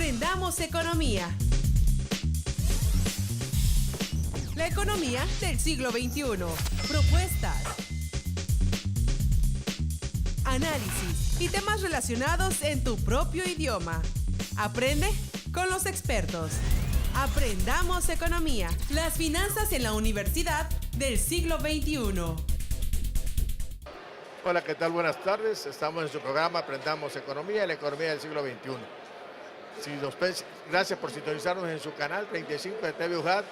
Aprendamos economía. La economía del siglo XXI. Propuestas, análisis y temas relacionados en tu propio idioma. Aprende con los expertos. Aprendamos economía. Las finanzas en la universidad del siglo XXI. Hola, ¿qué tal? Buenas tardes. Estamos en su programa Aprendamos Economía, la economía del siglo XXI. Gracias por sintonizarnos en su canal 35 de TV UJAT,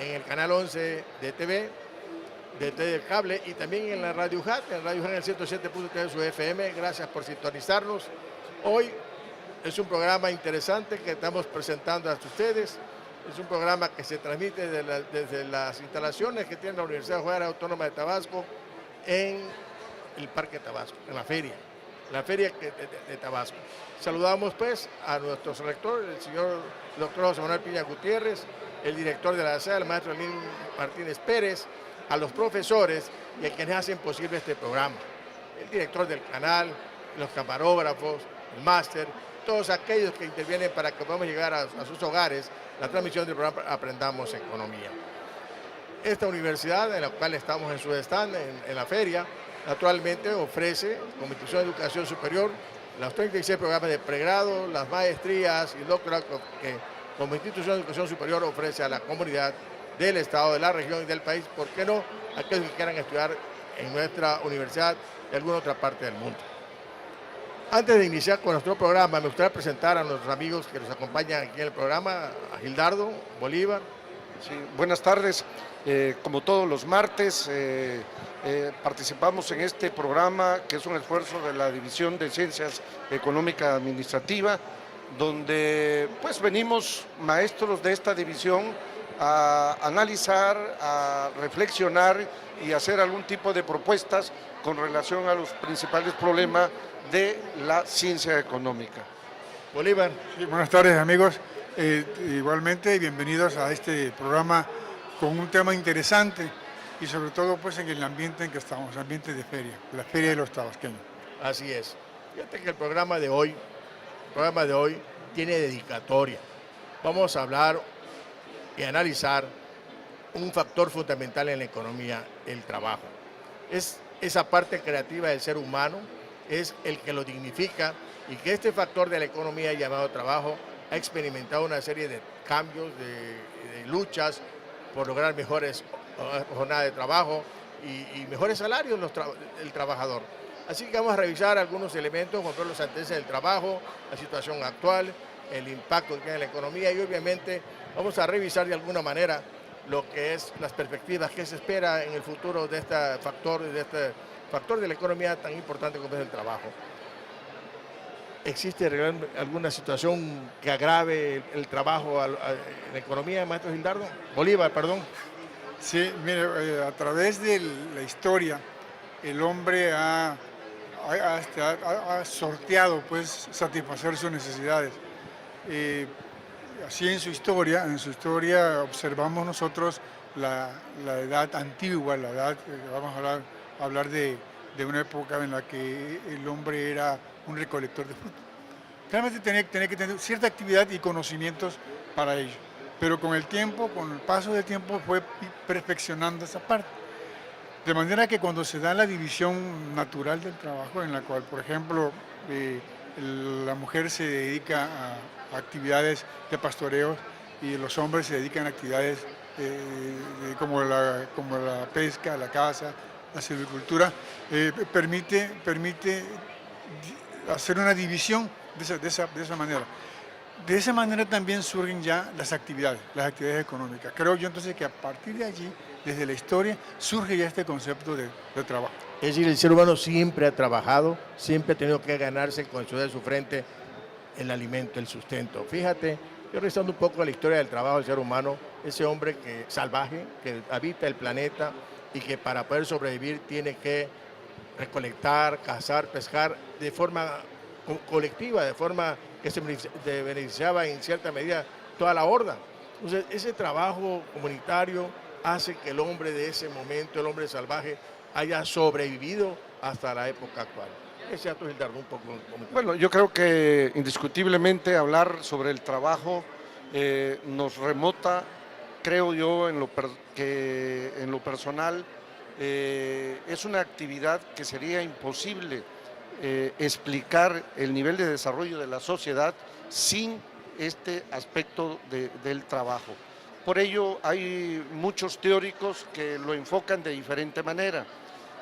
en el canal 11 de TV, de cable y también en la Radio UJAT, en Radio UJAT en el 107.3 de su FM. Gracias por sintonizarnos. Hoy es un programa interesante que estamos presentando a ustedes. Es un programa que se transmite desde las instalaciones que tiene la Universidad Autónoma de Tabasco en el Parque Tabasco, en la feria de Tabasco. Saludamos pues a nuestro rector, el señor doctor José Manuel Piña Gutiérrez, el director de la SEA, el maestro Elín Martínez Pérez, a los profesores y a quienes hacen posible este programa, el director del canal, los camarógrafos, el máster, todos aquellos que intervienen para que podamos llegar a sus hogares la transmisión del programa Aprendamos Economía. Esta universidad, en la cual estamos en su stand, en la feria, naturalmente ofrece, como institución de educación superior, los 36 programas de pregrado, las maestrías y doctorado que como institución de educación superior ofrece a la comunidad del estado, de la región y del país, ¿por qué no? Aquellos que quieran estudiar en nuestra universidad de alguna otra parte del mundo. Antes de iniciar con nuestro programa, me gustaría presentar a nuestros amigos que nos acompañan aquí en el programa, a Gildardo Bolívar. Sí, buenas tardes. Como todos los martes, participamos en este programa que es un esfuerzo de la División de Ciencias Económica Administrativa, donde pues venimos maestros de esta división a analizar, a reflexionar y hacer algún tipo de propuestas con relación a los principales problemas de la ciencia económica. Bolívar. Sí, buenas tardes, amigos. Igualmente, bienvenidos a este programa con un tema interesante y sobre todo pues en el ambiente en que estamos, ambiente de feria, la feria de los tabasqueños. Así es. Fíjate que el programa de hoy tiene dedicatoria. Vamos a hablar y analizar un factor fundamental en la economía, el trabajo. Es esa parte creativa del ser humano, es el que lo dignifica y que este factor de la economía llamado trabajo ha experimentado una serie de cambios, de luchas por lograr mejores jornadas de trabajo y mejores salarios del trabajador. Así que vamos a revisar algunos elementos, como los antecedentes del trabajo, la situación actual, el impacto que tiene en la economía y obviamente vamos a revisar de alguna manera lo que es las perspectivas que se espera en el futuro de este factor de la economía tan importante como es el trabajo. ¿Existe alguna situación que agrave el trabajo en la economía, maestro Gildardo? Bolívar, perdón. Sí, mire, a través de la historia, el hombre ha sorteado pues satisfacer sus necesidades. Así en su historia observamos nosotros la edad antigua, la edad, vamos a hablar de una época en la que el hombre era un recolector de frutos. Realmente tenía que tener cierta actividad y conocimientos para ello, pero con el tiempo, con el paso del tiempo fue perfeccionando esa parte. De manera que cuando se da la división natural del trabajo, en la cual, por ejemplo, la mujer se dedica a actividades de pastoreo y los hombres se dedican a actividades como la pesca, la caza, la silvicultura, permite hacer una división de esa manera. De esa manera también surgen ya las actividades económicas. Creo yo entonces que a partir de allí, desde la historia, surge ya este concepto de trabajo. Es decir, el ser humano siempre ha trabajado, siempre ha tenido que ganarse con el sudor de su frente el alimento, el sustento. Fíjate, yo revisando un poco la historia del trabajo del ser humano, ese hombre salvaje que habita el planeta y que para poder sobrevivir tiene que recolectar, cazar, pescar de forma colectiva, de forma que se beneficiaba en cierta medida toda la horda. Entonces, ese trabajo comunitario hace que el hombre de ese momento, el hombre salvaje, haya sobrevivido hasta la época actual. ¿Qué sea tú, Gildardo, un poco? Bueno, yo creo que indiscutiblemente hablar sobre el trabajo nos remota, creo yo, que en lo personal es una actividad que sería imposible explicar el nivel de desarrollo de la sociedad sin este aspecto del trabajo. Por ello hay muchos teóricos que lo enfocan de diferente manera.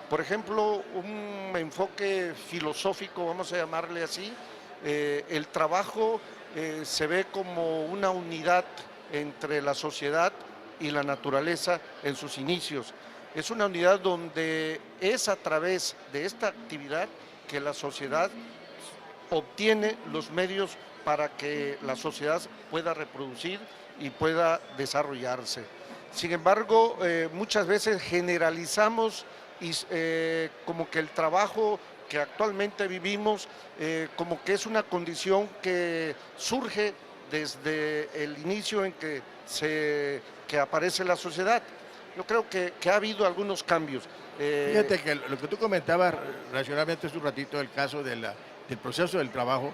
Por ejemplo, un enfoque filosófico, vamos a llamarle así, el trabajo se ve como una unidad entre la sociedad y la naturaleza en sus inicios. Es una unidad donde es a través de esta actividad que la sociedad obtiene los medios para que la sociedad pueda reproducir y pueda desarrollarse. Sin embargo, muchas veces generalizamos y como que el trabajo que actualmente vivimos como que es una condición que surge desde el inicio en que aparece la sociedad. Yo creo que ha habido algunos cambios. Fíjate que lo que tú comentabas racionalmente hace un ratito, el caso del proceso del trabajo,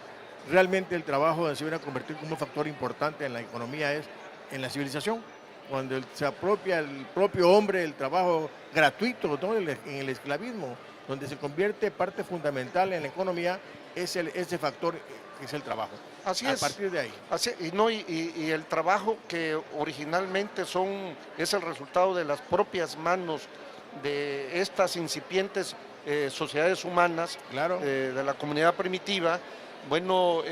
realmente el trabajo se viene a convertir como un factor importante en la economía, es en la civilización. Cuando se apropia el propio hombre el trabajo gratuito, ¿no? En el esclavismo, donde se convierte parte fundamental en la economía, es ese factor que es el trabajo. Así a es. partir de ahí. Así, y el trabajo que originalmente es el resultado de las propias manos de estas incipientes sociedades humanas, Claro. De la comunidad primitiva. Bueno,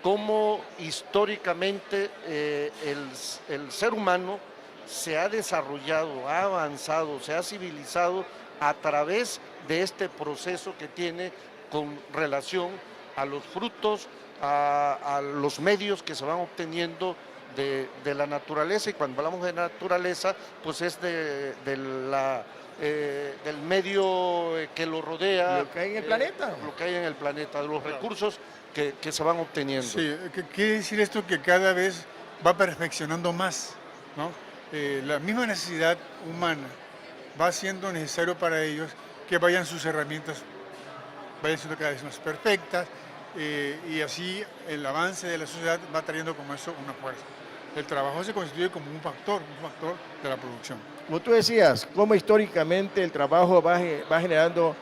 cómo históricamente el ser humano se ha desarrollado, ha avanzado, se ha civilizado a través de este proceso que tiene con relación a los frutos, a los medios que se van obteniendo de la naturaleza. Y cuando hablamos de naturaleza, pues es del medio que lo rodea. Lo que hay en el planeta. Lo que hay en el planeta, de los recursos que se van obteniendo. Sí, quiere decir esto que cada vez va perfeccionando más, ¿no? La misma necesidad humana va haciendo necesario para ellos que vayan sus herramientas, vayan siendo cada vez más perfectas, y así el avance de la sociedad va trayendo como eso una fuerza. El trabajo se constituye como un factor de la producción. Como tú decías, cómo históricamente el trabajo va generando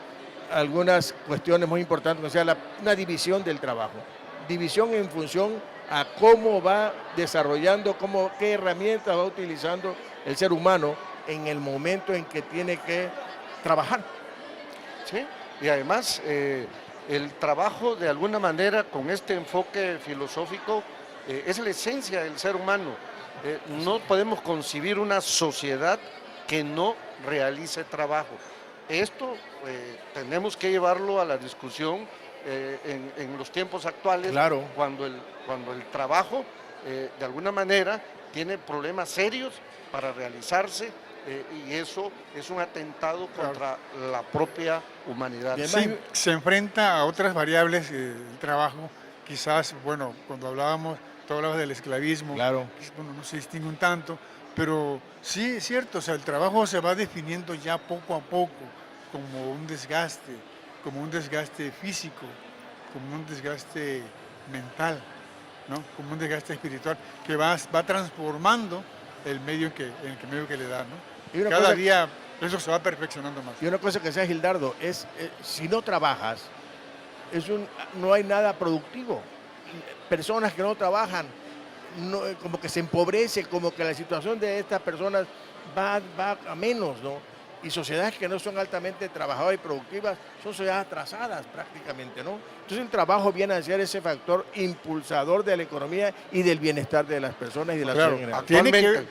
algunas cuestiones muy importantes, o sea, una división del trabajo. División en función a cómo va desarrollando, qué herramientas va utilizando el ser humano en el momento en que tiene que trabajar. Sí, y además el trabajo de alguna manera con este enfoque filosófico es la esencia del ser humano. No podemos concebir una sociedad que no realice trabajo. Esto tenemos que llevarlo a la discusión en los tiempos actuales, claro, cuando el trabajo de alguna manera tiene problemas serios para realizarse, y eso es un atentado contra la propia humanidad. Se enfrenta a otras variables del trabajo, quizás, bueno, cuando tú hablabas del esclavismo, claro, bueno, no se distingue un tanto, pero sí es cierto, o sea, el trabajo se va definiendo ya poco a poco como un desgaste físico, como un desgaste mental, ¿no? Como un desgaste espiritual que va transformando el medio que le da, ¿no? Cada día eso se va perfeccionando más. Y una cosa que sea, Gildardo, si no trabajas, no hay nada productivo. Personas que no trabajan, como que se empobrece, como que la situación de estas personas va a menos, ¿no? Y sociedades que no son altamente trabajadoras y productivas son sociedades atrasadas prácticamente, ¿no? Entonces el trabajo viene a ser ese factor impulsador de la economía y del bienestar de las personas y de la sociedad en general.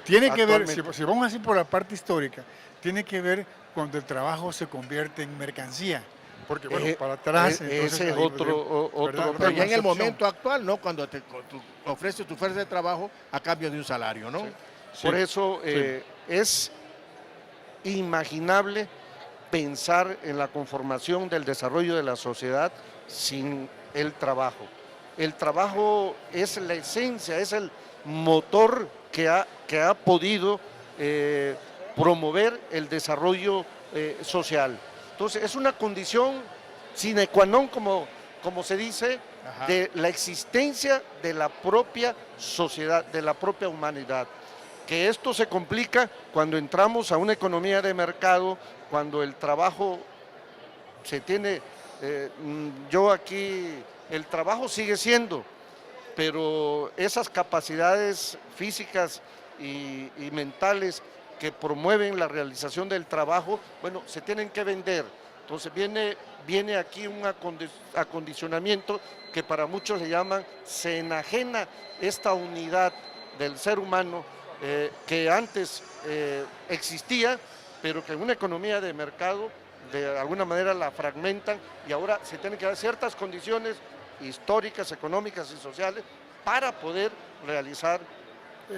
Tiene que ver, si vamos así por la parte histórica, tiene que ver cuando el trabajo se convierte en mercancía. Porque bueno, para atrás... Ese es otro Pero ya en el momento actual, ¿no? Cuando tú ofreces tu fuerza de trabajo a cambio de un salario, ¿no? Sí. Por eso es inimaginable pensar en la conformación del desarrollo de la sociedad sin el trabajo. El trabajo es la esencia, es el motor que ha podido promover el desarrollo social. Entonces es una condición sine qua non, como se dice, Ajá. de la existencia de la propia sociedad, de la propia humanidad. Que esto se complica cuando entramos a una economía de mercado, cuando el trabajo se tiene, yo aquí, el trabajo sigue siendo, pero esas capacidades físicas y mentales que promueven la realización del trabajo, bueno, se tienen que vender. Entonces viene aquí un acondicionamiento que para muchos le llaman, se enajena esta unidad del ser humano que antes existía, pero que en una economía de mercado de alguna manera la fragmentan y ahora se tienen que dar ciertas condiciones históricas, económicas y sociales para poder realizar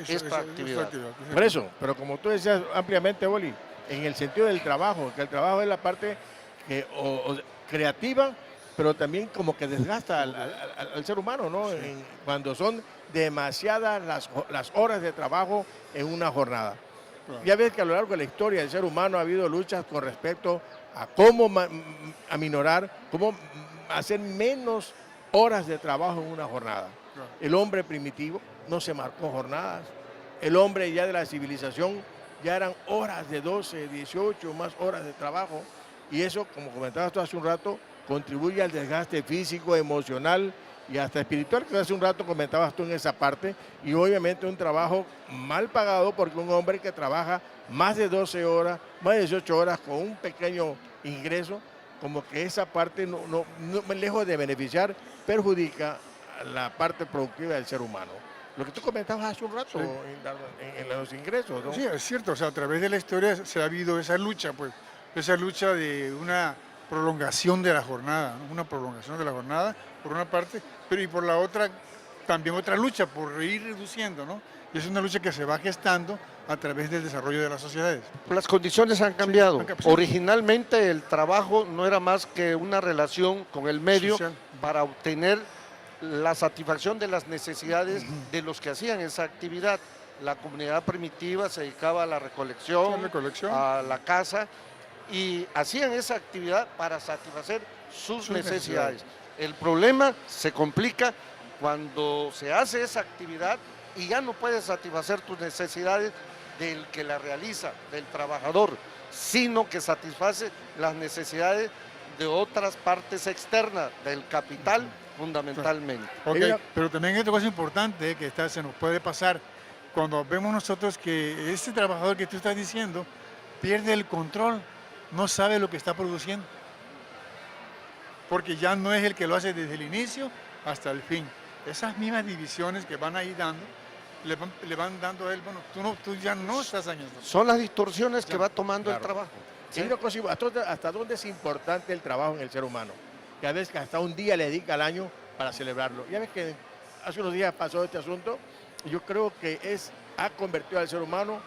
esta actividad. Por eso, pero como tú decías ampliamente, Boli, en el sentido del trabajo, que el trabajo es la parte que, creativa, pero también como que desgasta al ser humano, ¿no? Sí. Cuando son demasiadas las horas de trabajo en una jornada. Claro. Ya ves que a lo largo de la historia del ser humano ha habido luchas con respecto a cómo aminorar, cómo hacer menos horas de trabajo en una jornada. Claro. El hombre primitivo no se marcó jornadas. El hombre ya de la civilización ya eran horas de 12, 18 más horas de trabajo. Y eso, como comentabas tú hace un rato, contribuye al desgaste físico, emocional y hasta espiritual, que hace un rato comentabas tú en esa parte. Y obviamente un trabajo mal pagado, porque un hombre que trabaja más de 12 horas, más de 18 horas con un pequeño ingreso, como que esa parte, lejos de beneficiar, perjudica la parte productiva del ser humano. Lo que tú comentabas hace un rato, sí, en los ingresos, ¿no? Sí, es cierto, o sea, a través de la historia se ha habido esa lucha, pues, esa lucha de una prolongación de la jornada, ¿no? Una prolongación de la jornada, por una parte, pero y por la otra, también otra lucha por ir reduciendo, ¿no? Y es una lucha que se va gestando a través del desarrollo de las sociedades. Las condiciones han cambiado. Sí. Originalmente el trabajo no era más que una relación con el medio Social. para obtener la satisfacción de las necesidades de los que hacían esa actividad. La comunidad primitiva se dedicaba a la recolección, a la caza, y hacían esa actividad para satisfacer sus necesidades. El problema se complica cuando se hace esa actividad y ya no puedes satisfacer tus necesidades del que la realiza, del trabajador, sino que satisface las necesidades de otras partes externas, del capital fundamentalmente. Okay, pero también hay otra cosa importante que se nos puede pasar cuando vemos nosotros que ese trabajador que tú estás diciendo pierde el control, no sabe lo que está produciendo, porque ya no es el que lo hace desde el inicio hasta el fin. Esas mismas divisiones que van ahí dando, le van dando a él, bueno, tú ya no estás añadiendo. Son las distorsiones que va tomando el trabajo. ¿Sí? ¿Hasta dónde es importante el trabajo en el ser humano? Que a veces hasta un día le dedica al año para celebrarlo. Ya ves que hace unos días pasó este asunto, y yo creo que ha convertido al ser humano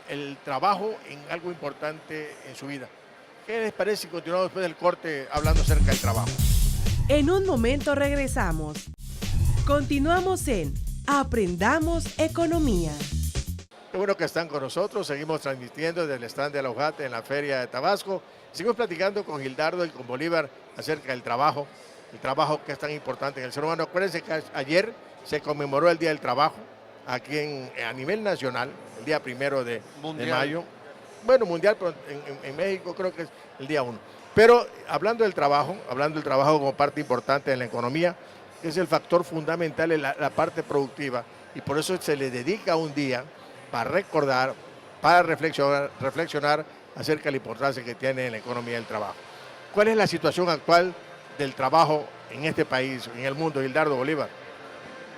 el trabajo en algo importante en su vida. ¿Qué les parece si continuamos después del corte hablando acerca del trabajo? En un momento regresamos. Continuamos en Aprendamos Economía. Qué bueno que están con nosotros. Seguimos transmitiendo desde el stand de la UJAT en la Feria de Tabasco. Seguimos platicando con Gildardo y con Bolívar acerca del trabajo. El trabajo que es tan importante en el ser humano. Acuérdense que ayer se conmemoró el Día del Trabajo aquí a nivel nacional, el día 1 de mayo. Bueno, mundial, pero en México creo que es el día 1. Pero hablando del trabajo como parte importante de la economía, que es el factor fundamental en la parte productiva, y por eso se le dedica un día para recordar, para reflexionar acerca de la importancia que tiene en la economía el trabajo. ¿Cuál es la situación actual del trabajo en este país, en el mundo, Gildardo Bolívar?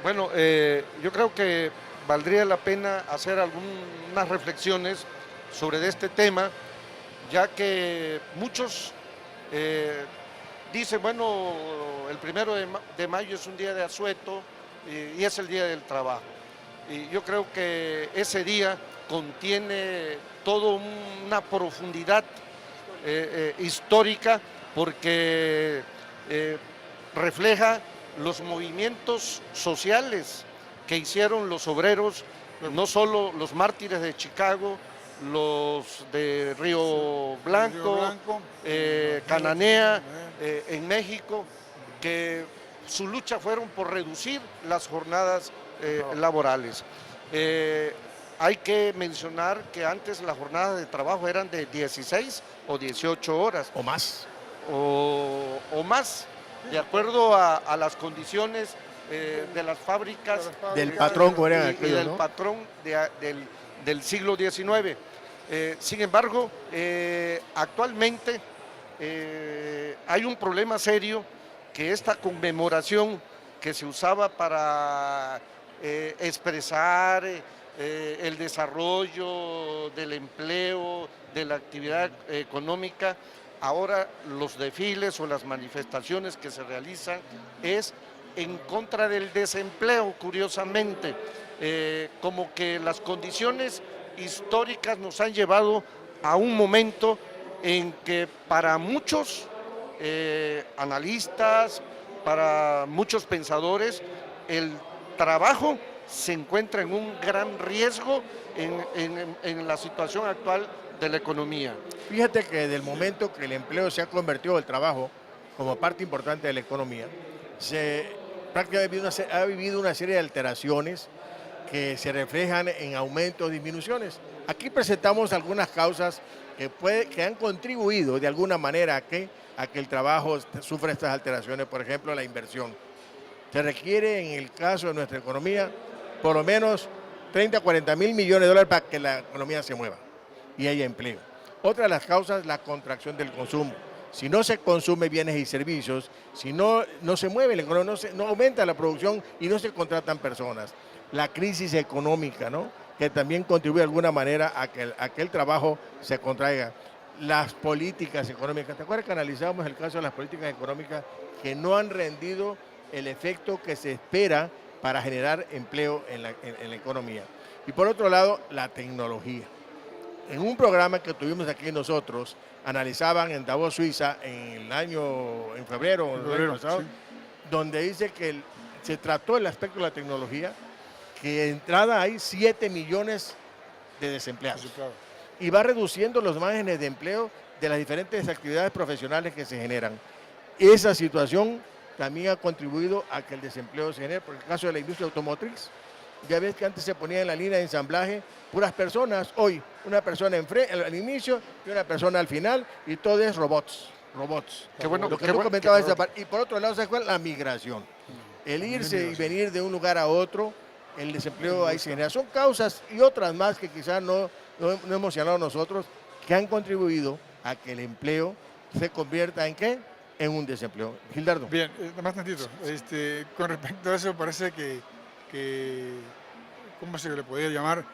Bueno, yo creo que valdría la pena hacer algunas reflexiones sobre este tema, ya que muchos dicen, bueno, el 1 de mayo es un día de asueto y es el día del trabajo. Y yo creo que ese día contiene toda una profundidad histórica, porque refleja los movimientos sociales que hicieron los obreros, no solo los mártires de Chicago, los de Río Blanco, Cananea, en México que su lucha fueron por reducir las jornadas laborales. Hay que mencionar que antes las jornadas de trabajo eran de 16 o 18 horas. O más. O más, de acuerdo a las condiciones de las fábricas. Del patrón, como eran y aquellos, del ¿no? patrón del siglo XIX. Sin embargo, actualmente hay un problema serio, que esta conmemoración que se usaba para expresar el desarrollo del empleo, de la actividad económica, ahora los desfiles o las manifestaciones que se realizan es en contra del desempleo, curiosamente, como que las condiciones históricas nos han llevado a un momento en que para muchos analistas, para muchos pensadores, el trabajo se encuentra en un gran riesgo en la situación actual de la economía. Fíjate que desde el momento que el empleo se ha convertido, el trabajo, como parte importante de la economía, prácticamente ha vivido una serie de alteraciones que se reflejan en aumentos o disminuciones. Aquí presentamos algunas causas que han contribuido de alguna manera a que el trabajo sufra estas alteraciones. Por ejemplo, la inversión. Se requiere, en el caso de nuestra economía, por lo menos 30 a 40 mil millones de dólares para que la economía se mueva y haya empleo. Otra de las causas es la contracción del consumo. Si no se consume bienes y servicios, si no se mueve la economía, no aumenta la producción y no se contratan personas. La crisis económica, ¿no?, que también contribuye de alguna manera a que el trabajo se contraiga. Las políticas económicas, ¿te acuerdas que analizábamos el caso de las políticas económicas que no han rendido el efecto que se espera para generar empleo en la economía? Y por otro lado, la tecnología. En un programa que tuvimos aquí nosotros, analizaban en Davos, Suiza, en febrero del año pasado, sí, donde dice que se trató el aspecto de la tecnología, que de entrada hay 7 millones de desempleados. Sí, claro. Y va reduciendo los márgenes de empleo de las diferentes actividades profesionales que se generan. Esa situación también ha contribuido a que el desempleo se genere. Por el caso de la industria automotriz, ya ves que antes se ponía en la línea de ensamblaje puras personas, hoy una persona al inicio y una persona al final, y todo es robots. Qué bueno, lo que tú comentabas esa parte. Y por otro lado, ¿sabes cuál? La migración. El irse y venir de un lugar a otro, el desempleo ahí se genera. Son causas y otras más que quizás no hemos señalado nosotros, que han contribuido a que el empleo se convierta ¿en qué? En un desempleo. Gildardo. Bien, más tantito. Con respecto a eso, parece que ¿cómo se le podría llamar?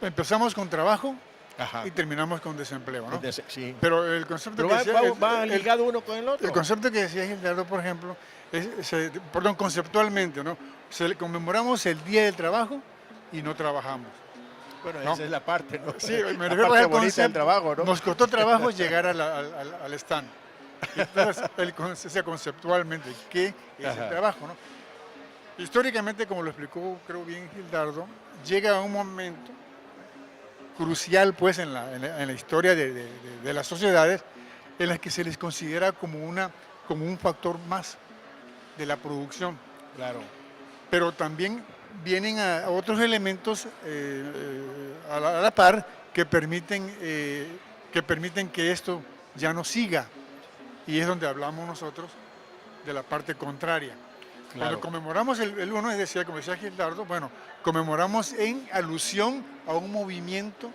Empezamos con trabajo. Ajá. Y terminamos con desempleo, ¿no? Sí. Pero el concepto va ligado uno con el otro. El concepto que decía Gildardo, por ejemplo, conceptualmente, ¿no? Conmemoramos el Día del Trabajo y no trabajamos. Bueno, ¿no? Esa es la parte, ¿no? Sí, me refiero al concepto del trabajo, ¿no? Nos costó trabajo llegar al stand. Entonces, conceptualmente, ¿qué es el trabajo, no? Históricamente, como lo explicó, creo bien Gildardo, llega a un momento crucial, pues, en la historia de las sociedades, en las que se les considera como un factor más de la producción. Claro. Pero también vienen a otros elementos a la par que permiten que esto ya no siga. Y es donde hablamos nosotros de la parte contraria. Claro. Cuando conmemoramos el 1, como decía Gildardo, bueno, conmemoramos en alusión a un movimiento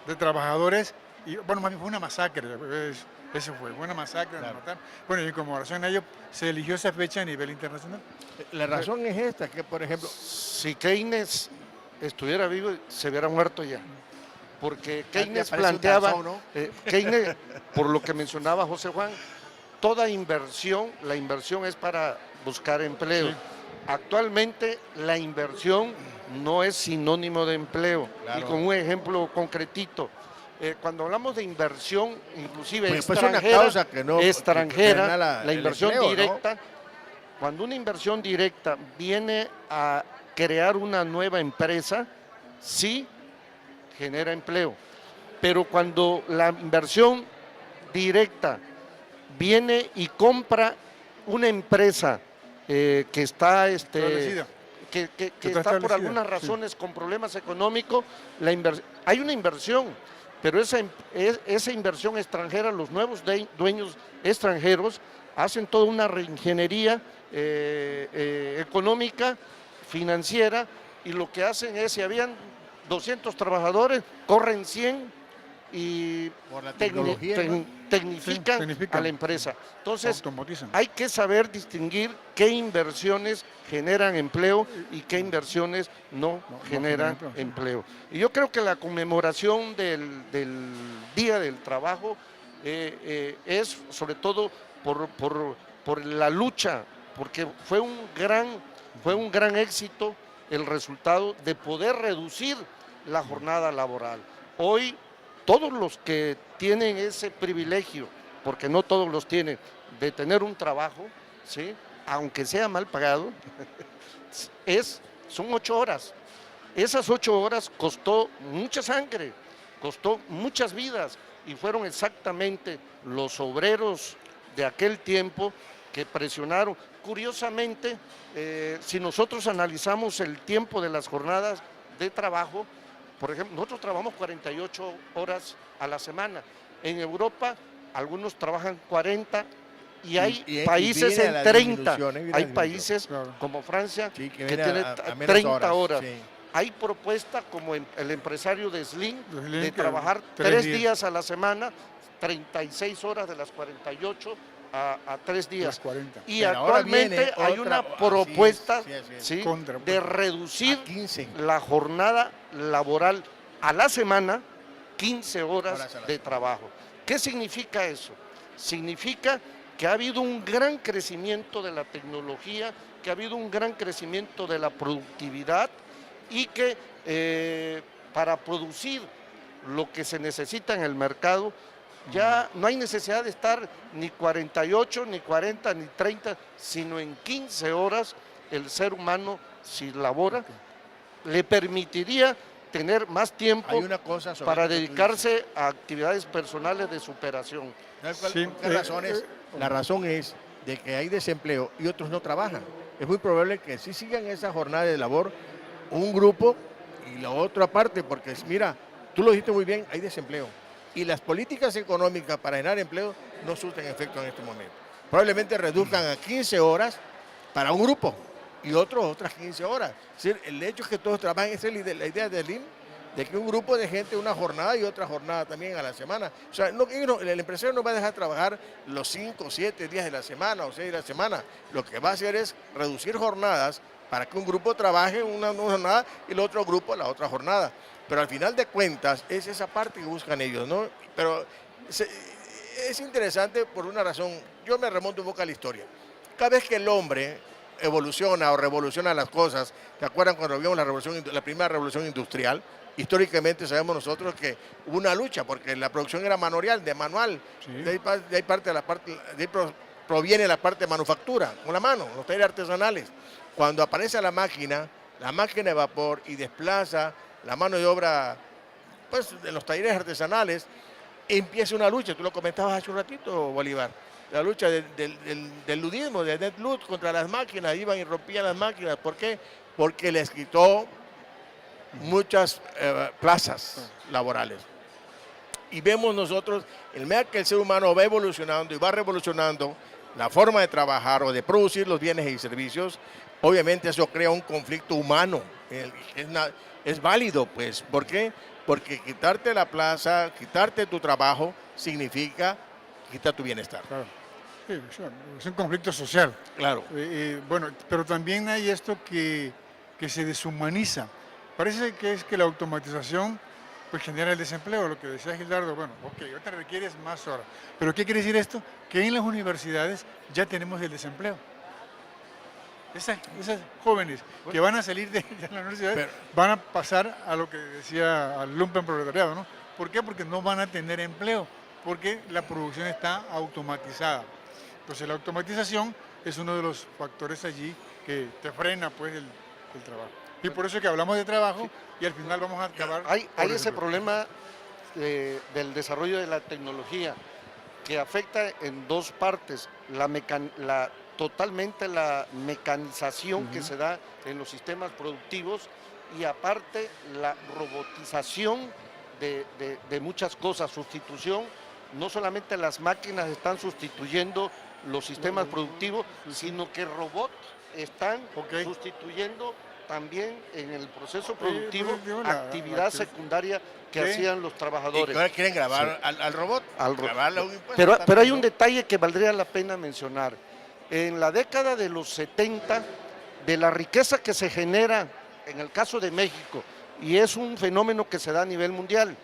de trabajadores, y bueno, más bien fue una masacre, eso fue una masacre. Claro. Bueno, y en conmemoración a ello se eligió esa fecha a nivel internacional. La razón es esta, que por ejemplo, si Keynes estuviera vivo, se hubiera muerto ya. Porque Keynes planteaba, Keynes, por lo que mencionaba José Juan, toda inversión, la inversión es para buscar empleo. Sí. Actualmente la inversión no es sinónimo de empleo. Claro. Y con un ejemplo concretito, cuando hablamos de inversión, inclusive extranjera, la inversión empleo, directa, ¿no? Cuando una inversión directa viene a crear una nueva empresa, sí genera empleo. Pero cuando la inversión directa viene y compra una empresa que está que está por algunas razones con problemas económicos, hay una inversión, pero esa inversión extranjera, los nuevos dueños extranjeros hacen toda una reingeniería económica, financiera, y lo que hacen es, si habían 200 trabajadores, corren 100 y tecnifican a la empresa. Entonces, hay que saber distinguir qué inversiones generan empleo y qué inversiones no generan empleo. Y yo creo que la conmemoración del Día del Trabajo es sobre todo por la lucha, porque fue un gran éxito el resultado de poder reducir la jornada laboral. Hoy, todos los que tienen ese privilegio, porque no todos los tienen, de tener un trabajo, ¿sí?, aunque sea mal pagado, son 8 horas. Esas 8 horas costó mucha sangre, costó muchas vidas, y fueron exactamente los obreros de aquel tiempo que presionaron. Curiosamente, si nosotros analizamos el tiempo de las jornadas de trabajo, por ejemplo, nosotros trabajamos 48 horas a la semana. En Europa, algunos trabajan 40 y hay países en 30. Hay países como Francia que tiene 30 horas. Sí. Hay propuestas como el empresario de Slim de trabajar 3 días a la semana, 36 horas de las 48 a 3 días. Y pero actualmente hay una propuesta de reducir la jornada laboral a la semana, 15 horas de trabajo. ¿Qué significa eso? Significa que ha habido un gran crecimiento de la tecnología, que ha habido un gran crecimiento de la productividad, y que para producir lo que se necesita en el mercado, ya no hay necesidad de estar ni 48, ni 40, ni 30, sino en 15 horas el ser humano, si labora, le permitiría tener más tiempo para dedicarse a actividades personales de superación. La razón es de que hay desempleo y otros no trabajan. Es muy probable que sí sigan esa jornada de labor un grupo y la otra parte, porque mira, tú lo dijiste muy bien, hay desempleo. Y las políticas económicas para generar empleo no surten efecto en este momento. Probablemente reduzcan a 15 horas para un grupo y otras 15 horas. Es decir, el hecho es que todos trabajen, esa es la idea del IN, de que un grupo de gente una jornada y otra jornada también a la semana. O sea, el empresario no va a dejar trabajar los 5, 7 días de la semana o 6 de la semana. Lo que va a hacer es reducir jornadas para que un grupo trabaje una jornada y el otro grupo la otra jornada. Pero al final de cuentas es esa parte que buscan ellos, ¿no? Pero es interesante por una razón. Yo me remonto un poco a la historia. Cada vez que el hombre evoluciona o revoluciona las cosas, ¿te acuerdan cuando vimos la primera revolución industrial? Históricamente sabemos nosotros que hubo una lucha porque la producción era manual. Sí. De ahí proviene la parte de manufactura, con la mano, los talleres artesanales. Cuando aparece la máquina de vapor y desplaza la mano de obra, pues, de los talleres artesanales, empieza una lucha. Tú lo comentabas hace un ratito, Bolívar. La lucha del ludismo, de Net Lud contra las máquinas. Iban y rompían las máquinas. ¿Por qué? Porque les quitó muchas plazas laborales. Y vemos nosotros, en medida que el ser humano va evolucionando y va revolucionando la forma de trabajar o de producir los bienes y servicios, obviamente eso crea un conflicto humano. Es válido, pues. ¿Por qué? Porque quitarte la plaza, quitarte tu trabajo, significa quitar tu bienestar. Claro. Sí, es un conflicto social. Claro. Bueno, pero también hay esto que se deshumaniza. Parece que es que la automatización pues genera el desempleo, lo que decía Gildardo. Bueno, ok, ahorita requieres más horas. Pero ¿qué quiere decir esto? Que en las universidades ya tenemos el desempleo. Esas jóvenes que van a salir de la universidad van a pasar a lo que decía al lumpenproletariado, ¿no? ¿Por qué? Porque no van a tener empleo, porque la producción está automatizada. Entonces la automatización es uno de los factores allí que te frena pues el trabajo. Y por eso es que hablamos de trabajo y al final vamos a acabar... Hay ese problema del desarrollo de la tecnología que afecta en dos partes, totalmente la mecanización que se da en los sistemas productivos y aparte la robotización de muchas cosas, sustitución, no solamente las máquinas están sustituyendo los sistemas productivos, sino que robots están sustituyendo también en el proceso productivo actividad secundaria que hacían los trabajadores. ¿Y ahora quieren grabar al robot? Grabarle un impuesto Pero hay un detalle que valdría la pena mencionar. En la década de los 70, de la riqueza que se genera, en el caso de México, y es un fenómeno que se da a nivel mundial,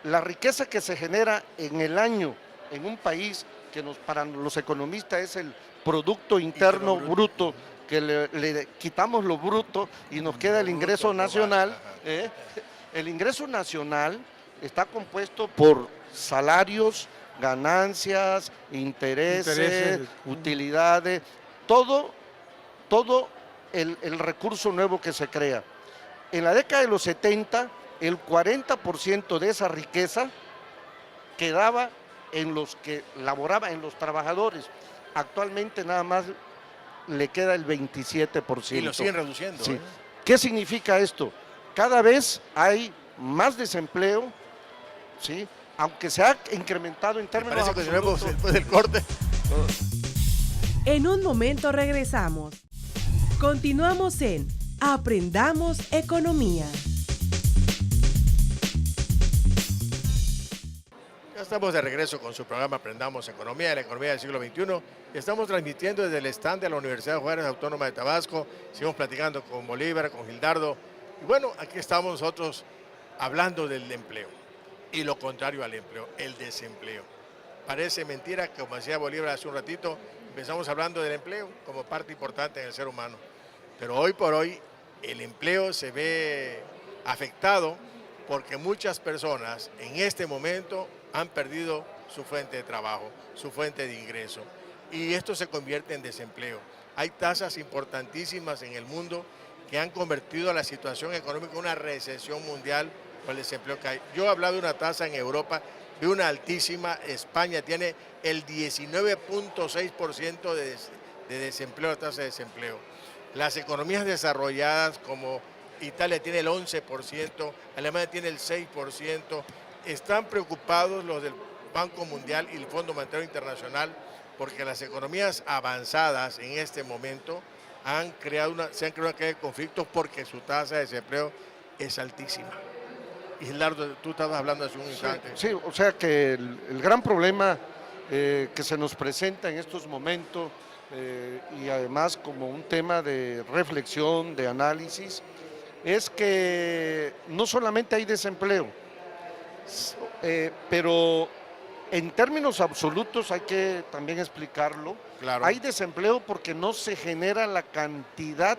la riqueza que se genera en el año en un país que para los economistas es el Producto Interno Bruto, que le quitamos lo bruto y nos queda el ingreso nacional. El ingreso nacional está compuesto por salarios, ganancias, intereses, utilidades, todo el recurso nuevo que se crea. En la década de los 70, el 40% de esa riqueza quedaba en los que laboraban, en los trabajadores. Actualmente nada más le queda el 27%. Y lo siguen reduciendo. Sí. ¿Qué significa esto? Cada vez hay más desempleo, ¿sí? Aunque se ha incrementado en términos absolutos. Después del corte. En un momento regresamos. Continuamos en Aprendamos Economía. Ya estamos de regreso con su programa Aprendamos Economía, la economía del siglo XXI. Estamos transmitiendo desde el stand de la Universidad Juárez Autónoma de Tabasco. Seguimos platicando con Bolívar, con Gildardo. Y bueno, aquí estamos nosotros hablando del empleo. Y lo contrario al empleo, el desempleo. Parece mentira que, como decía Bolívar hace un ratito, empezamos hablando del empleo como parte importante en el ser humano. Pero hoy por hoy el empleo se ve afectado porque muchas personas en este momento han perdido su fuente de trabajo, su fuente de ingreso. Y esto se convierte en desempleo. Hay tasas importantísimas en el mundo que han convertido a la situación económica en una recesión mundial por el desempleo que hay. Yo he hablado de una tasa en Europa, de una altísima. España tiene el 19.6% de desempleo, tasa de desempleo. Las economías desarrolladas como Italia tiene el 11%, Alemania tiene el 6%. Están preocupados los del Banco Mundial y el Fondo Monetario Internacional porque las economías avanzadas en este momento se han creado una serie de conflictos porque su tasa de desempleo es altísima. Y Gildardo, tú estabas hablando hace un instante. Sí, o sea que el gran problema que se nos presenta en estos momentos y además como un tema de reflexión, de análisis, es que no solamente hay desempleo, pero en términos absolutos hay que también explicarlo. Claro. Hay desempleo porque no se genera la cantidad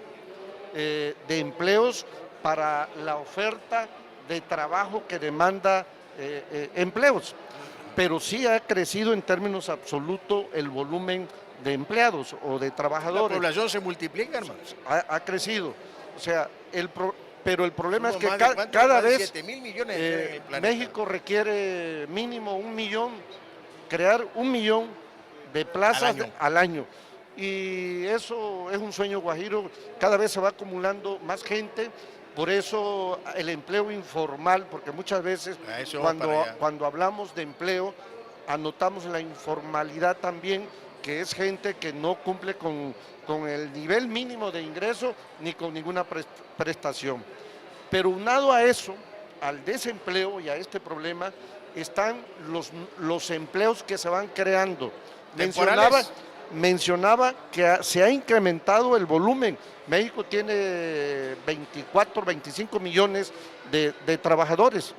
de empleos para la oferta de trabajo que demanda empleos, pero sí ha crecido en términos absolutos el volumen de empleados o de trabajadores. La población se multiplica, hermano. Ha crecido, o sea, pero el problema es que cada cada vez 7,000 millones en el planeta. México requiere mínimo 1 millón, crear 1 millón de plazas al año. Y eso es un sueño guajiro, cada vez se va acumulando más gente, por eso el empleo informal, porque muchas veces cuando hablamos de empleo, anotamos la informalidad también, que es gente que no cumple con el nivel mínimo de ingreso ni con ninguna prestación. Pero unado a eso, al desempleo y a este problema, están los empleos que se van creando. Mencionaba que se ha incrementado el volumen. México tiene 24, 25 millones de trabajadores,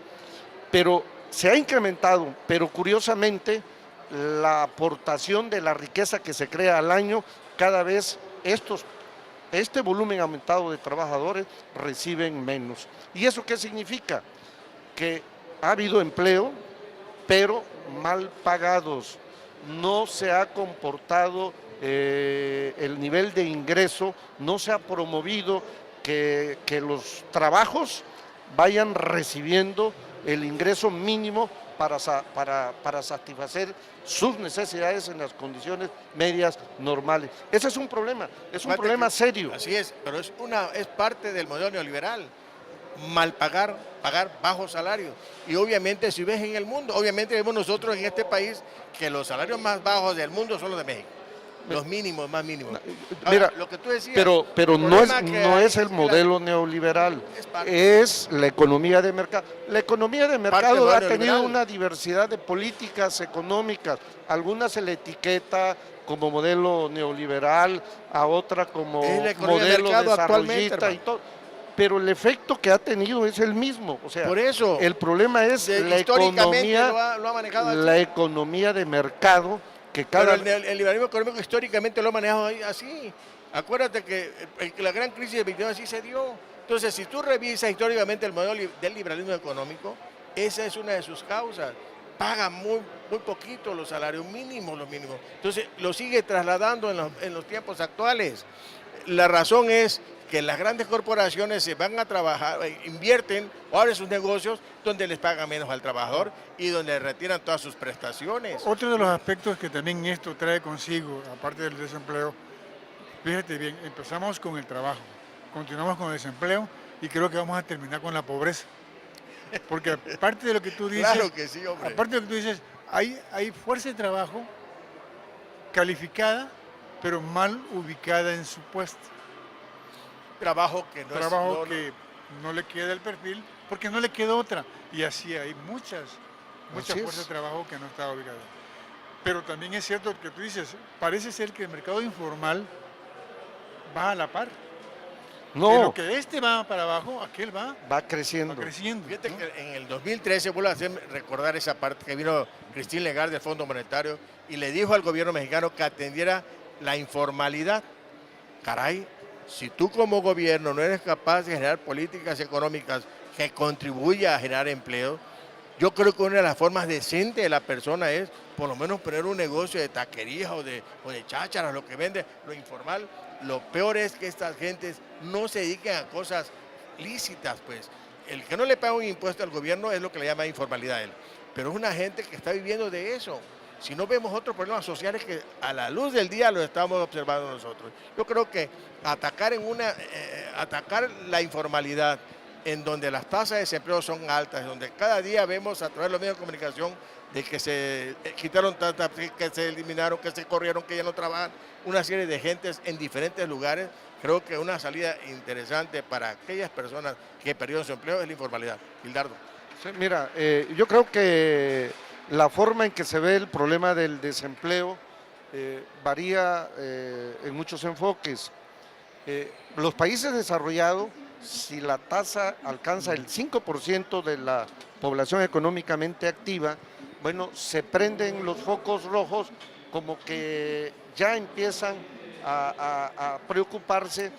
pero se ha incrementado, pero curiosamente la aportación de la riqueza que se crea al año, cada vez este volumen aumentado de trabajadores reciben menos. ¿Y eso qué significa? Que ha habido empleo, pero mal pagados. No se ha comportado el nivel de ingreso, no se ha promovido que los trabajos vayan recibiendo el ingreso mínimo para satisfacer sus necesidades en las condiciones medias normales. Ese es un problema serio. Así es, pero es parte del modelo neoliberal. Mal pagar bajos salarios. Y obviamente si ves en el mundo, obviamente vemos nosotros en este país que los salarios más bajos del mundo son los de México. Los mínimos, más mínimos. Ahora, mira, lo que tú decías, pero no es el modelo neoliberal, es la economía de mercado. La economía de mercado ha tenido una diversidad de políticas económicas. Algunas se le etiqueta como modelo neoliberal, a otra como modelo desarrollista y todo. Pero el efecto que ha tenido es el mismo. O sea, por eso, el problema es la economía de mercado. Pero el liberalismo económico históricamente lo ha manejado así. Acuérdate que la gran crisis de 29 así se dio. Entonces, si tú revisas históricamente el modelo del liberalismo económico, esa es una de sus causas. Pagan muy poquito los salarios mínimos, los mínimos. Entonces, lo sigue trasladando en los tiempos actuales. La razón es que las grandes corporaciones se van a trabajar, invierten o abren sus negocios donde les pagan menos al trabajador y donde retiran todas sus prestaciones. Otro de los aspectos que también esto trae consigo, aparte del desempleo, fíjate bien, empezamos con el trabajo, continuamos con el desempleo y creo que vamos a terminar con la pobreza. Porque aparte de lo que tú dices, claro que sí, hombre. Aparte de lo que tú dices, hay fuerza de trabajo calificada, pero mal ubicada en su puesto. Trabajo que no le queda el perfil, porque no le queda otra. Y así hay muchas fuerzas de trabajo que no está ubicada. Pero también es cierto que tú dices, parece ser que el mercado informal va a la par. No. Pero que este va para abajo, aquel va creciendo. Fíjate, ¿no? Que en el 2013, vuelvo a hacer recordar esa parte que vino Christine Lagarde del Fondo Monetario y le dijo al gobierno mexicano que atendiera la informalidad. Caray, si tú como gobierno no eres capaz de generar políticas económicas que contribuyan a generar empleo, yo creo que una de las formas decentes de la persona es por lo menos poner un negocio de taquería o de chácharas, lo que vende, lo informal. Lo peor es que estas gentes no se dediquen a cosas lícitas, pues. El que no le paga un impuesto al gobierno es lo que le llama informalidad a él. Pero es una gente que está viviendo de eso. Si no vemos otros problemas sociales que a la luz del día los estamos observando nosotros. Yo creo que atacar la informalidad, en donde las tasas de desempleo son altas, donde cada día vemos a través de los medios de comunicación de que se quitaron tantas, que se eliminaron, que se corrieron, que ya no trabajan, una serie de gentes en diferentes lugares, creo que una salida interesante para aquellas personas que perdieron su empleo es la informalidad. Gildardo. Sí, mira, yo creo que la forma en que se ve el problema del desempleo varía en muchos enfoques. Los países desarrollados, si la tasa alcanza el 5% de la población económicamente activa, bueno, se prenden los focos rojos como que ya empiezan a preocuparse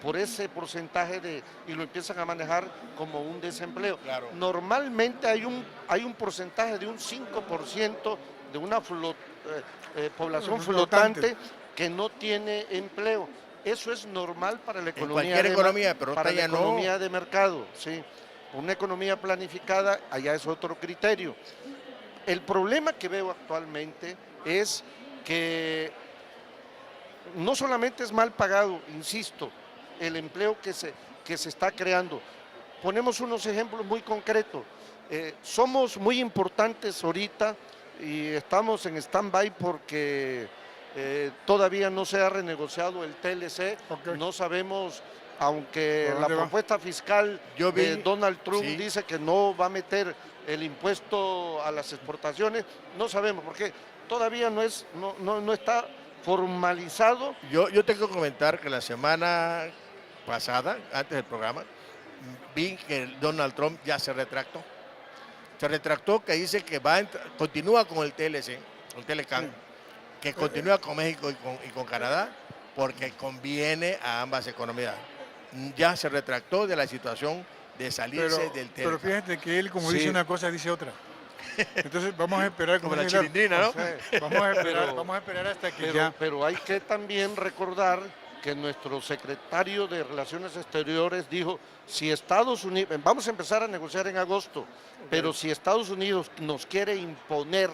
por ese porcentaje y lo empiezan a manejar como un desempleo. Claro. Normalmente hay un porcentaje de un 5% de una población flotante que no tiene empleo. Eso es normal para la economía, economía de mercado, sí. Una economía planificada, allá es otro criterio. El problema que veo actualmente es que no solamente es mal pagado, insisto, el empleo que se está creando. Ponemos unos ejemplos muy concretos. Somos muy importantes ahorita y estamos en stand-by porque todavía no se ha renegociado el TLC. Okay. No sabemos, aunque la propuesta fiscal de Donald Trump dice que no va a meter el impuesto a las exportaciones, no sabemos porque todavía no está formalizado. Yo tengo que comentar que la semana pasada, antes del programa, vi que Donald Trump ya se retractó. Se retractó, que dice que continúa con el TLC, el Telecan, que continúa con México y con Canadá, porque conviene a ambas economías. Ya se retractó de la situación de salirse del Telecan. Pero fíjate que él, como dice una cosa, dice otra. Entonces vamos a esperar como la chilindrina, ¿no? Vamos a esperar hasta que pero hay que también recordar que nuestro secretario de Relaciones Exteriores dijo, si Estados Unidos, vamos a empezar a negociar en agosto, pero si Estados Unidos nos quiere imponer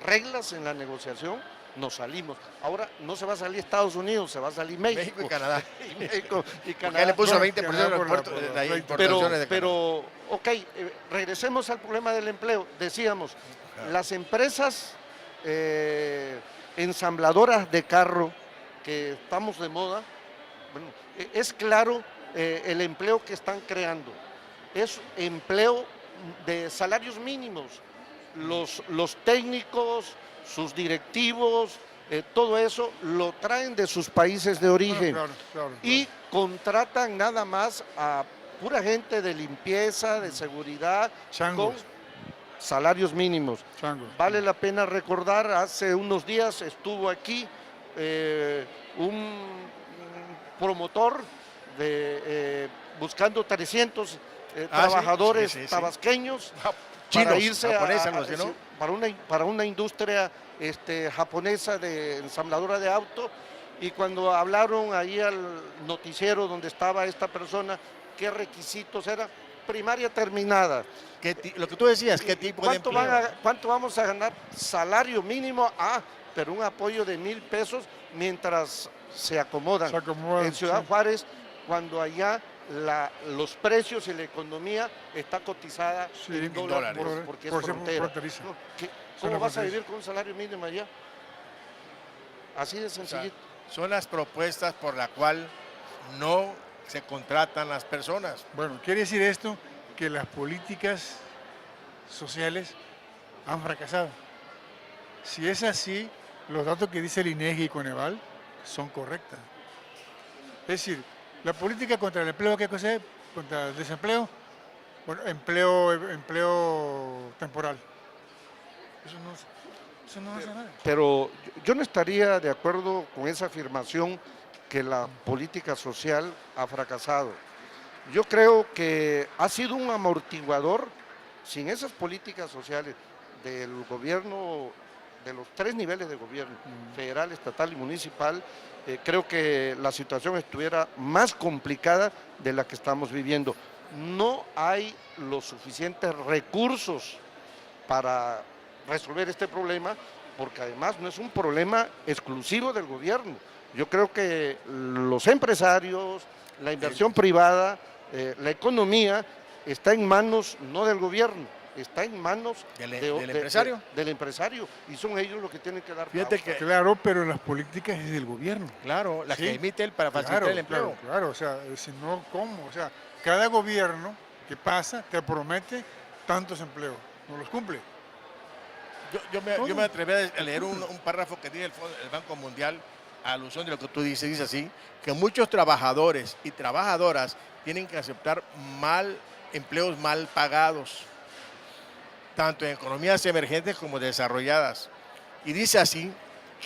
reglas en la negociación, nos salimos. Ahora no se va a salir Estados Unidos, se va a salir México. México y Canadá. Y México y Porque Canadá. él le puso Bueno, 20% de las importaciones de Pero, ok, regresemos al problema del empleo. Decíamos, las empresas ensambladoras de carro, que estamos de moda, bueno, es claro el empleo que están creando. Es empleo de salarios mínimos. Los técnicos, sus directivos, todo eso lo traen de sus países de origen. Claro. Y contratan nada más a pura gente de limpieza, de seguridad, Changos. con salarios mínimos. Changos. Vale la pena recordar, hace unos días estuvo aquí un promotor buscando 300 trabajadores sí. tabasqueños Chinos, para irse japoneses, algo así, ¿no? para una industria japonesa de ensambladora de auto, y cuando hablaron ahí al noticiero donde estaba esta persona, qué requisitos era, primaria terminada. Lo que tú decías, ¿qué tipo de empleo? ¿Cuánto vamos a ganar? Salario mínimo, pero un apoyo de 1,000 pesos mientras se acomodan. En Ciudad Juárez, cuando allá los precios y la economía está cotizada en dólares porque es frontera. ¿Cómo vas a vivir con un salario mínimo allá? Así de sencillito. O sea, son las propuestas por la cual no se contratan las personas. Bueno, quiere decir esto que las políticas sociales han fracasado. Si es así, los datos que dice el INEGI y Coneval son correctas. Es decir, la política contra el empleo, ¿qué cosa es? Contra el desempleo, bueno, empleo temporal. Eso no hace nada. Pero yo no estaría de acuerdo con esa afirmación que la política social ha fracasado. Yo creo que ha sido un amortiguador. Sin esas políticas sociales del gobierno, de los 3 niveles de gobierno, federal, estatal y municipal, creo que la situación estuviera más complicada de la que estamos viviendo. No hay los suficientes recursos para resolver este problema, porque además no es un problema exclusivo del gobierno. Yo creo que los empresarios, la inversión privada, la economía, está en manos no del gobierno, está en manos del empresario. Del empresario, y son ellos los que tienen que dar Fíjate pauta. Claro, pero las políticas es del gobierno. Claro, las Sí. que emite él para facilitar el empleo. Claro, o sea, si no, ¿cómo? O sea, cada gobierno que pasa te promete tantos empleos, no los cumple. Yo me atreví a leer un párrafo que tiene el Banco Mundial a alusión de lo que tú dices. Dice así, que muchos trabajadores y trabajadoras tienen que aceptar empleos mal pagados, tanto en economías emergentes como desarrolladas. Y dice así,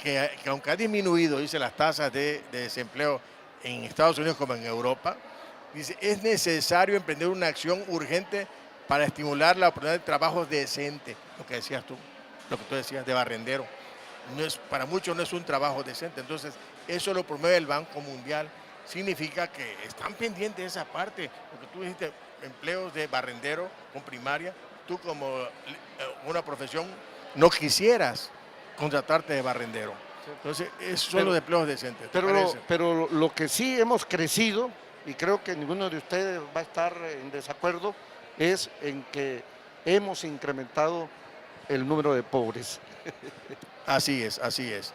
que aunque ha disminuido, dice, las tasas de desempleo en Estados Unidos como en Europa, dice, es necesario emprender una acción urgente para estimular la oportunidad de trabajo decente, lo que decías tú, lo que tú decías de barrendero. Para muchos no es un trabajo decente, entonces eso lo promueve el Banco Mundial. Significa que están pendientes de esa parte, porque tú dijiste empleos de barrendero con primaria, tú como una profesión no quisieras contratarte de barrendero. Entonces, esos son los empleos decentes. Pero lo que sí hemos crecido, y creo que ninguno de ustedes va a estar en desacuerdo, es en que hemos incrementado el número de pobres. Así es, así es.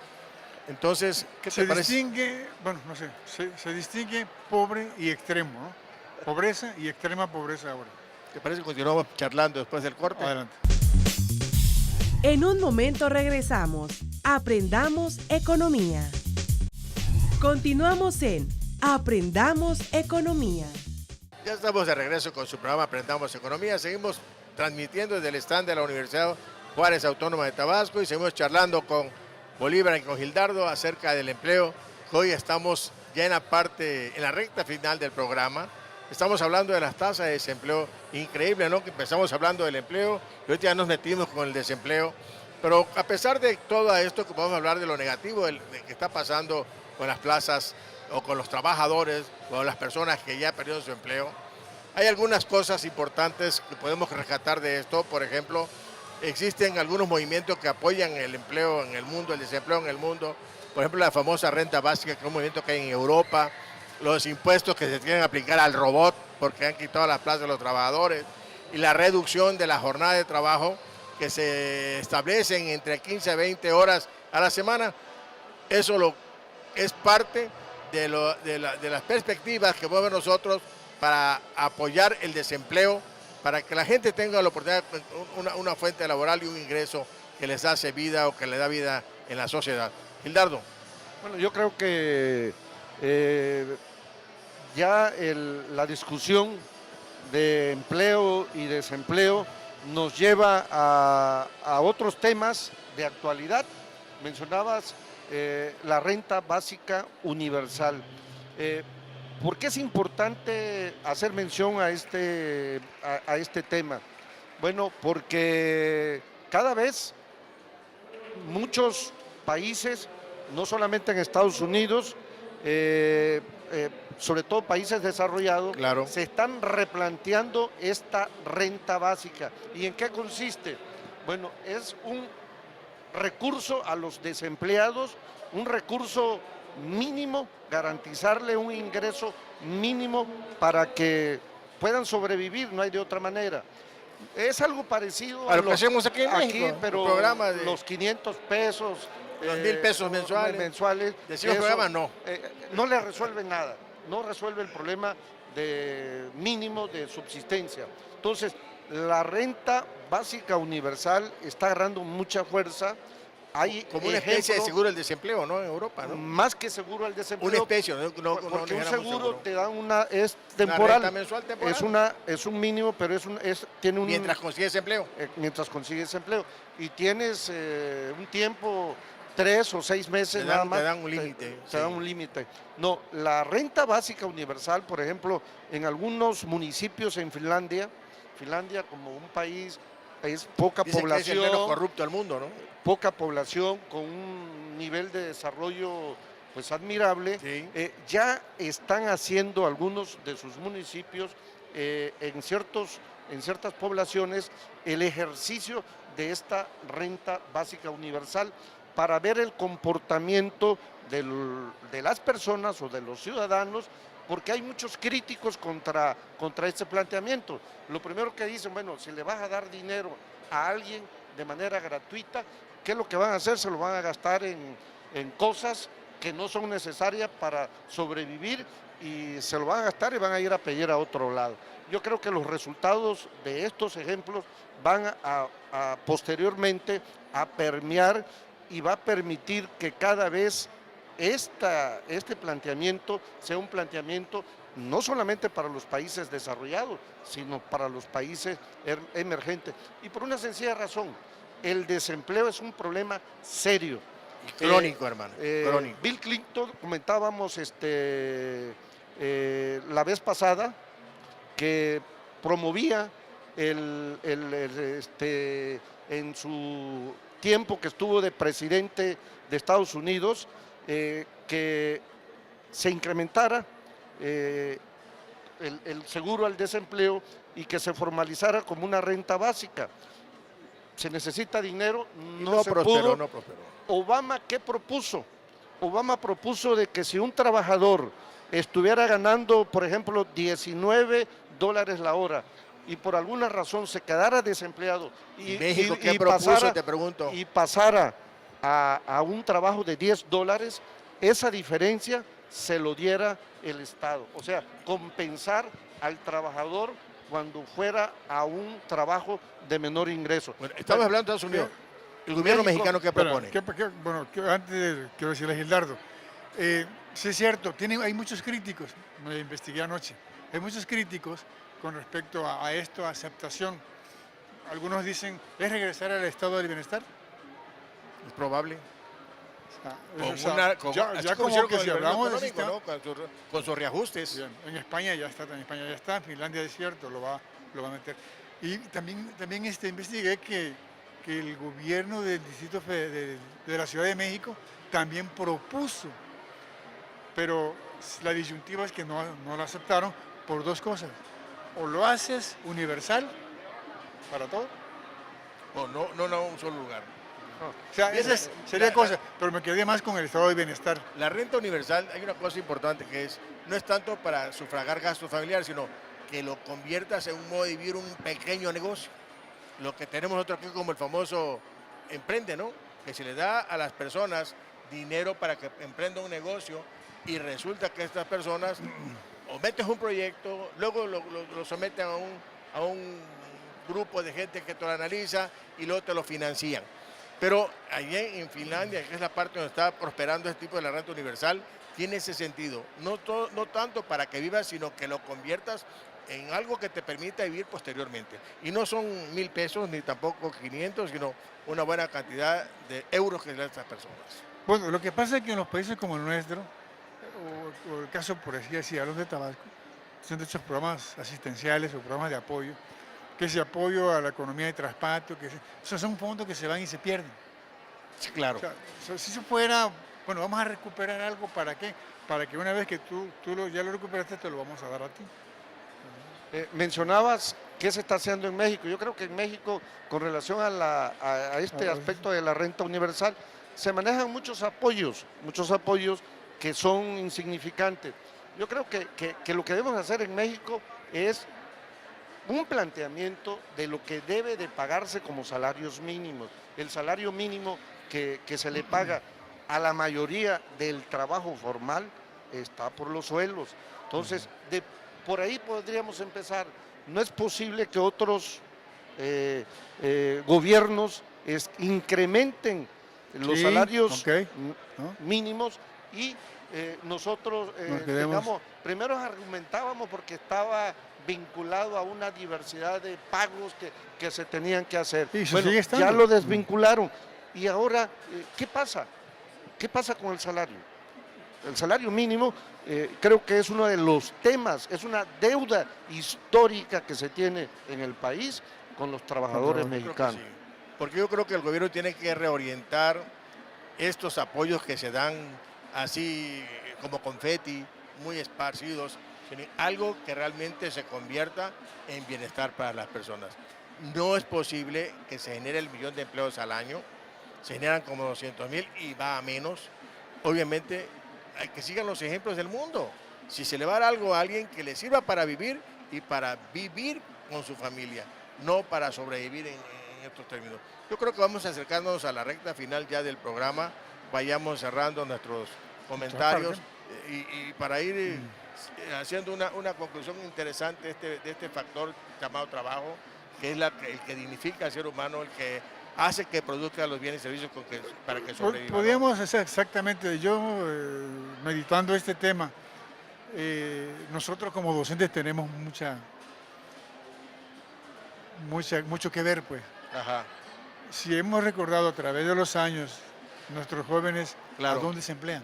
Entonces, ¿qué te Se parece? distingue, bueno, no sé, se distingue pobre y extremo, ¿no? Pobreza y extrema pobreza ahora. ¿Te parece que continuamos charlando después del corte? Adelante. En un momento regresamos. Aprendamos economía. Continuamos en Aprendamos Economía. Ya estamos de regreso con su programa Aprendamos Economía. Seguimos transmitiendo desde el stand de la Universidad Juárez Autónoma de Tabasco y seguimos charlando con Bolívar y con Gildardo acerca del empleo. Hoy estamos ya en la recta final del programa. Estamos hablando de las tasas de desempleo. Increíble, ¿no? Que empezamos hablando del empleo y hoy ya nos metimos con el desempleo. Pero a pesar de todo esto, que podemos hablar de lo negativo de que está pasando con las plazas o con los trabajadores, o las personas que ya perdieron su empleo. Hay algunas cosas importantes que podemos rescatar de esto. Por ejemplo, existen algunos movimientos que apoyan el empleo en el mundo, el desempleo en el mundo. Por ejemplo, la famosa renta básica, que es un movimiento que hay en Europa. Los impuestos que se quieren aplicar al robot porque han quitado las plazas de los trabajadores. Y la reducción de la jornada de trabajo que se establecen entre 15 a 20 horas a la semana. Eso es parte de las perspectivas que podemos ver nosotros para apoyar el desempleo, para que la gente tenga la oportunidad de una fuente laboral y un ingreso que les hace vida o que le da vida en la sociedad. Gildardo. Bueno, yo creo que ya la discusión de empleo y desempleo nos lleva a otros temas de actualidad. Mencionabas la renta básica universal. ¿Por qué es importante hacer mención a este tema? Bueno, porque cada vez muchos países, no solamente en Estados Unidos, sobre todo países desarrollados, claro, se están replanteando esta renta básica. ¿Y en qué consiste? Bueno, es un recurso a los desempleados, un recurso mínimo, garantizarle un ingreso mínimo para que puedan sobrevivir, no hay de otra manera. Es algo parecido a lo que hacemos aquí en México, pero programa de los 500 pesos, 2,000 pesos mensuales. Decimos programa no. No le resuelve nada, no resuelve el problema de mínimo de subsistencia. Entonces, la renta básica universal está agarrando mucha fuerza. Hay como una especie de seguro del desempleo, ¿no? En Europa, ¿no? Más que seguro al desempleo. Una especie, porque un seguro te da es temporal. Una mensual temporal. Es un mínimo, pero tiene un... Mientras consigues empleo. Mientras consigues empleo. Y tienes un tiempo, 3 o 6 meses nada más. Te dan un límite. Te dan un límite. No, la renta básica universal, por ejemplo, en algunos municipios en Finlandia como un país, es poca Dicen población. Que es el menos corrupto del mundo, ¿no? Poca población, con un nivel de desarrollo pues admirable, sí. Ya están haciendo algunos de sus municipios en ciertas poblaciones el ejercicio de esta renta básica universal para ver el comportamiento de las personas o de los ciudadanos, porque hay muchos críticos contra este planteamiento. Lo primero que dicen, bueno, si le vas a dar dinero a alguien de manera gratuita, ¿qué es lo que van a hacer? Se lo van a gastar en cosas que no son necesarias para sobrevivir y se lo van a gastar y van a ir a pedir a otro lado. Yo creo que los resultados de estos ejemplos van a posteriormente a permear y va a permitir que cada vez este planteamiento sea un planteamiento no solamente para los países desarrollados, sino para los países emergentes. Y por una sencilla razón, el desempleo es un problema serio. Crónico, hermano. Crónico. Bill Clinton, comentábamos la vez pasada, que promovía en su tiempo que estuvo de presidente de Estados Unidos, que se incrementara el seguro al desempleo y que se formalizara como una renta básica. Se necesita dinero, no se pudo. No prosperó. Obama, ¿qué propuso? Obama propuso de que si un trabajador estuviera ganando, por ejemplo, $19 la hora y por alguna razón se quedara desempleado México, ¿qué propuso? Te pregunto. Y pasara a un trabajo de $10, esa diferencia se lo diera el Estado. O sea, compensar al trabajador cuando fuera a un trabajo de menor ingreso. Bueno, estamos hablando de Estados Unidos. ¿El gobierno mexicano qué propone? Antes quiero decirle a Gildardo, sí es cierto, hay muchos críticos, me investigué anoche, hay muchos críticos con respecto a esto, a aceptación. Algunos dicen, ¿es regresar al estado del bienestar? Es probable. Ya como que si hablamos de sistema, ¿no? con sus reajustes. Bien, en España ya está, en Finlandia es cierto, lo va a meter. Y también investigué que el gobierno del distrito de la Ciudad de México también propuso pero la disyuntiva es que no lo aceptaron por dos cosas. O lo haces universal para todo. O no un solo lugar. O sea, esa sería cosa, pero me quedé más con el estado de bienestar. La renta universal, hay una cosa importante que no es tanto para sufragar gastos familiares, sino que lo conviertas en un modo de vivir un pequeño negocio. Lo que tenemos nosotros aquí como el famoso emprende, ¿no? Que se le da a las personas dinero para que emprendan un negocio y resulta que estas personas o metes un proyecto, luego lo someten a un grupo de gente que te lo analiza y luego te lo financian. Pero allí en Finlandia, que es la parte donde está prosperando este tipo de la renta universal, tiene ese sentido. No tanto para que vivas, sino que lo conviertas en algo que te permita vivir posteriormente. Y no son 1.000 pesos ni tampoco 500, sino una buena cantidad de euros que le dan a estas personas. Bueno, lo que pasa es que en los países como el nuestro, o el caso, por así decirlo, los de Tabasco, son de estos programas asistenciales o programas de apoyo, que ese apoyo a la economía de traspatio, esos son fondos que se van y se pierden. Sí, claro. O sea, si eso fuera, bueno, vamos a recuperar algo, ¿para qué? Para que una vez que tú ya lo recuperaste, te lo vamos a dar a ti. Mencionabas qué se está haciendo en México. Yo creo que en México, con relación a este aspecto de la renta universal, se manejan muchos apoyos que son insignificantes. Yo creo que lo que debemos hacer en México es un planteamiento de lo que debe de pagarse como salarios mínimos. El salario mínimo que se le paga a la mayoría del trabajo formal está por los suelos. Entonces, por ahí podríamos empezar. No es posible que otros gobiernos incrementen los salarios mínimos y nosotros, primero argumentábamos porque estaba vinculado a una diversidad de pagos que se tenían que hacer. Bueno, ya lo desvincularon. Y ahora, ¿qué pasa? ¿Qué pasa con el salario? El salario mínimo creo que es uno de los temas, es una deuda histórica que se tiene en el país con los trabajadores mexicanos. Sí. Porque yo creo que el gobierno tiene que reorientar estos apoyos que se dan así como confeti, muy esparcidos, algo que realmente se convierta en bienestar para las personas. No es posible que se genere el 1.000.000 de empleos al año, se generan como 200.000 y va a menos. Obviamente hay que sigan los ejemplos del mundo. Si se le va a dar algo a alguien que le sirva para vivir y para vivir con su familia, no para sobrevivir en estos términos. Yo creo que vamos acercándonos a la recta final ya del programa, vayamos cerrando nuestros comentarios y para ir haciendo una conclusión interesante de este factor llamado trabajo, que es el que dignifica al ser humano, el que hace que produzca los bienes y servicios para que sobreviva. Podríamos hacer exactamente, yo meditando este tema, nosotros como docentes tenemos mucho que ver, pues. Ajá. Si hemos recordado a través de los años, nuestros jóvenes, claro, ¿a dónde se emplean?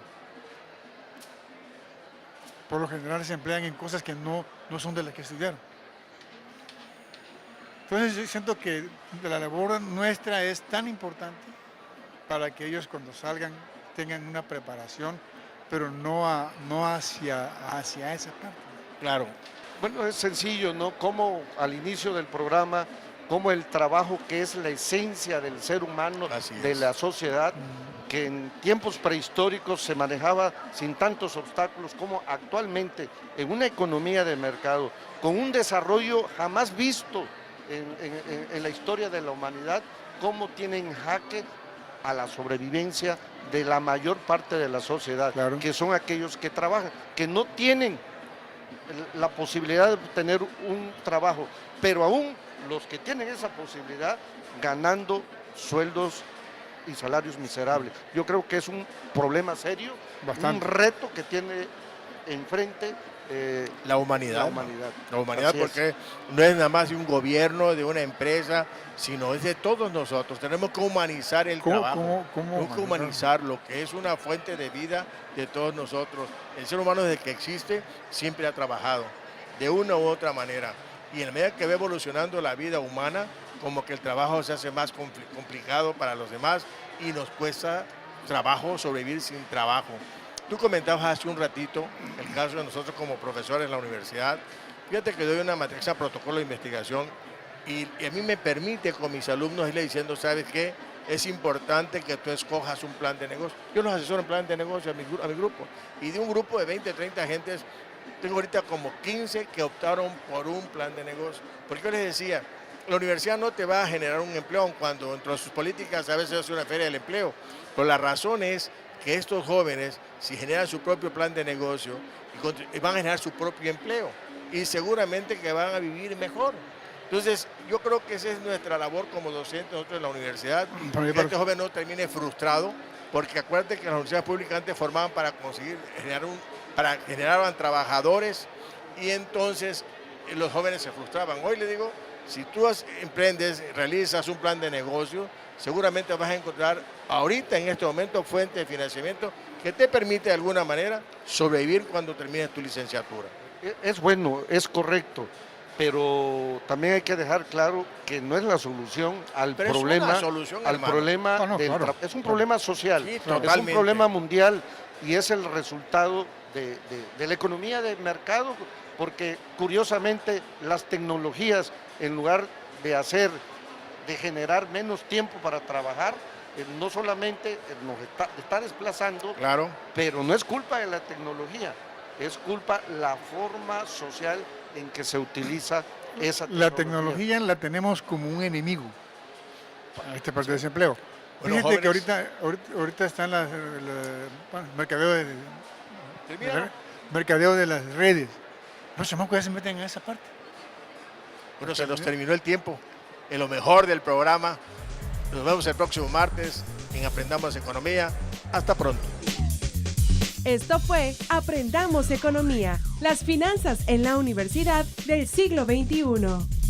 Por lo general se emplean en cosas que no son de las que estudiaron. Entonces yo siento que la labor nuestra es tan importante para que ellos cuando salgan tengan una preparación, pero no hacia esa parte. Claro. Bueno, es sencillo, ¿no? Como al inicio del programa, como el trabajo que es la esencia del ser humano, de la sociedad, que en tiempos prehistóricos se manejaba sin tantos obstáculos como actualmente en una economía de mercado, con un desarrollo jamás visto en la historia de la humanidad, cómo tienen jaque a la sobrevivencia de la mayor parte de la sociedad, claro, que son aquellos que trabajan, que no tienen la posibilidad de tener un trabajo, pero aún los que tienen esa posibilidad ganando sueldos y salarios miserables. Yo creo que es un problema serio, bastante, un reto que tiene enfrente la humanidad. La humanidad, porque no es nada más de un gobierno, de una empresa, sino es de todos nosotros. Tenemos que humanizar el trabajo. Tenemos que humanizar lo que es una fuente de vida de todos nosotros. El ser humano desde que existe siempre ha trabajado, de una u otra manera. Y en la medida que va evolucionando la vida humana, como que el trabajo se hace más complicado para los demás y nos cuesta trabajo sobrevivir sin trabajo. Tú comentabas hace un ratito el caso de nosotros como profesores en la universidad. Fíjate que doy una matriz protocolo de investigación y a mí me permite con mis alumnos irle diciendo, ¿sabes qué? Es importante que tú escojas un plan de negocio. Yo los asesoro en plan de negocio a mi grupo. Y de un grupo de 20, 30 agentes, tengo ahorita como 15 que optaron por un plan de negocio. Porque yo les decía, la universidad no te va a generar un empleo, cuando dentro de sus políticas a veces es una feria del empleo. Pero la razón es que estos jóvenes, si generan su propio plan de negocio, van a generar su propio empleo. Y seguramente que van a vivir mejor. Entonces, yo creo que esa es nuestra labor como docentes nosotros en la universidad, que este joven no termine frustrado, porque acuérdate que las universidades públicas antes formaban para conseguir generaban trabajadores y entonces los jóvenes se frustraban. Hoy le digo, si tú emprendes, realizas un plan de negocio, seguramente vas a encontrar ahorita en este momento fuente de financiamiento que te permite de alguna manera sobrevivir cuando termines tu licenciatura. Es bueno, es correcto, pero también hay que dejar claro que no es la solución al problema. Es un problema social, Sí, es un problema mundial y es el resultado de la economía de mercado, porque curiosamente las tecnologías, en lugar de generar menos tiempo para trabajar, no solamente nos está desplazando, Claro. pero no es culpa de la tecnología, es culpa la forma social en que se utiliza esa tecnología. La tecnología la tenemos como un enemigo para esta parte de desempleo. Bueno, Fíjate que jóvenes, ahorita están mercadeo de las redes. Los chamacos ya se meten en esa parte. Bueno, se nos terminó el tiempo. En lo mejor del programa. Nos vemos el próximo martes en Aprendamos Economía. Hasta pronto. Esto fue Aprendamos Economía, las finanzas en la universidad del siglo XXI.